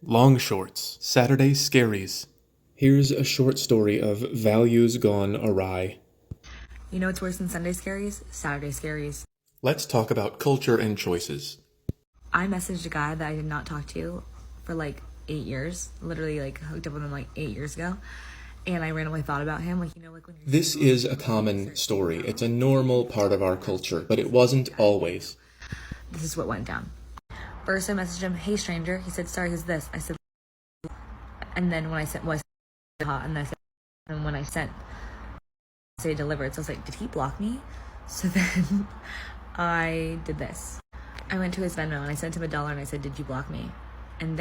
Long Shorts, Saturday Scaries. Here's a short story of values gone awry. You know what's worse than Sunday Scaries? Saturday Scaries. Let's talk about culture and choices. I messaged a guy that I did not talk to for like 8 years. Literally hooked up with him like 8 years ago. And I randomly thought about him, when you're This is a common story. It's a normal part of our culture, but it wasn't always. This is what went down. First I messaged him, "Hey stranger." He said, "Sorry, who's this?" I said, and then when I sent, and I said, and when I sent, say delivered. So I was like, did he block me? So then I did this. I went to his Venmo and I sent him $1 and I said, "Did you block me?" And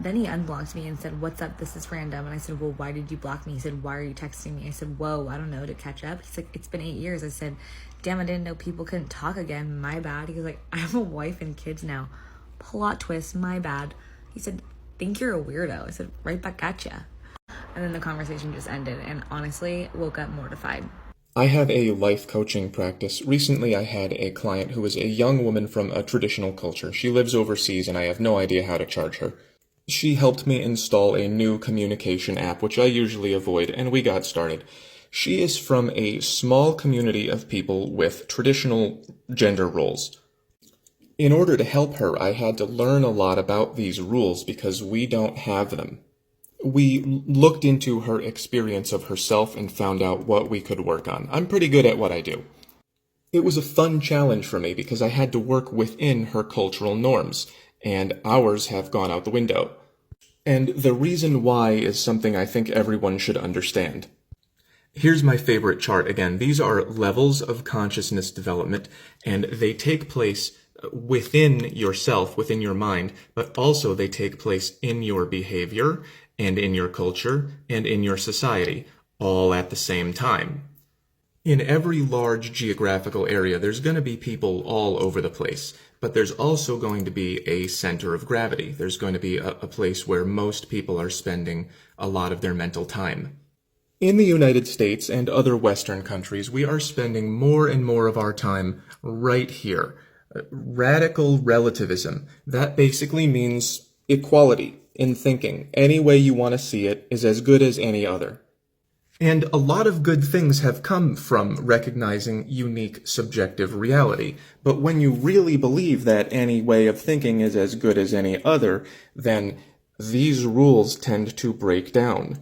then he unblocked me and said, "What's up? This is random." And I said, "Well, why did you block me?" He said, "Why are you texting me?" I said, "Whoa, I don't know, to catch up." He's like, "It's been 8 years." I said, "Damn, I didn't know people couldn't talk again. My bad." He was like, "I have a wife and kids now." Plot twist, my bad. He said, "Think you're a weirdo." I said, "Right back at ya." And then the conversation just ended and honestly woke up mortified. I have a life coaching practice. Recently, I had a client who was a young woman from a traditional culture. She lives overseas and I have no idea how to charge her. She helped me install a new communication app, which I usually avoid, and we got started. She is from a small community of people with traditional gender roles. In order to help her, I had to learn a lot about these rules because we don't have them. We looked into her experience of herself and found out what we could work on. I'm pretty good at what I do. It was a fun challenge for me because I had to work within her cultural norms, and ours have gone out the window. And the reason why is something I think everyone should understand. Here's my favorite chart again. These are levels of consciousness development, and they take place within yourself, within your mind, but also they take place in your behavior and in your culture and in your society, all at the same time. In every large geographical area, there's going to be people all over the place, but there's also going to be a center of gravity. There's going to be a place where most people are spending a lot of their mental time. In the United States and other Western countries, we are spending more and more of our time right here. Radical relativism. That basically means equality in thinking. Any way you want to see it is as good as any other. And a lot of good things have come from recognizing unique subjective reality. But when you really believe that any way of thinking is as good as any other, then these rules tend to break down.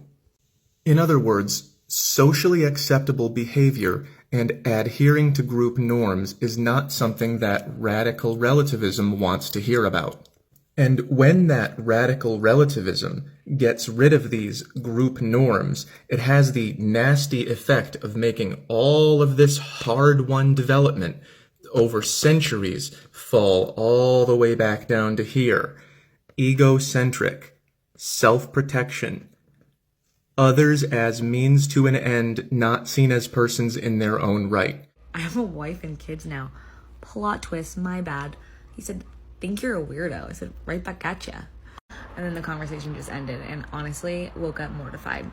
In other words, socially acceptable behavior and adhering to group norms is not something that radical relativism wants to hear about. And when that radical relativism gets rid of these group norms, it has the nasty effect of making all of this hard-won development over centuries fall all the way back down to here. Egocentric, self-protection, others as means to an end, not seen as persons in their own right. I have a wife and kids now. Plot twist, my bad. He said, "Think you're a weirdo." I said, "Right back at ya." And then the conversation just ended and honestly woke up mortified.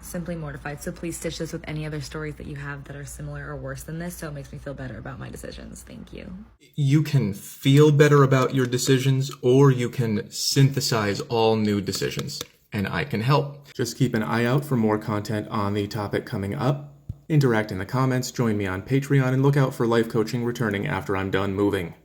Simply mortified. So please stitch this with any other stories that you have that are similar or worse than this so it makes me feel better about my decisions. Thank you. You can feel better about your decisions, or you can synthesize all new decisions, and I can help. Just keep an eye out for more content on the topic coming up. Interact in the comments, join me on Patreon, and look out for life coaching returning after I'm done moving.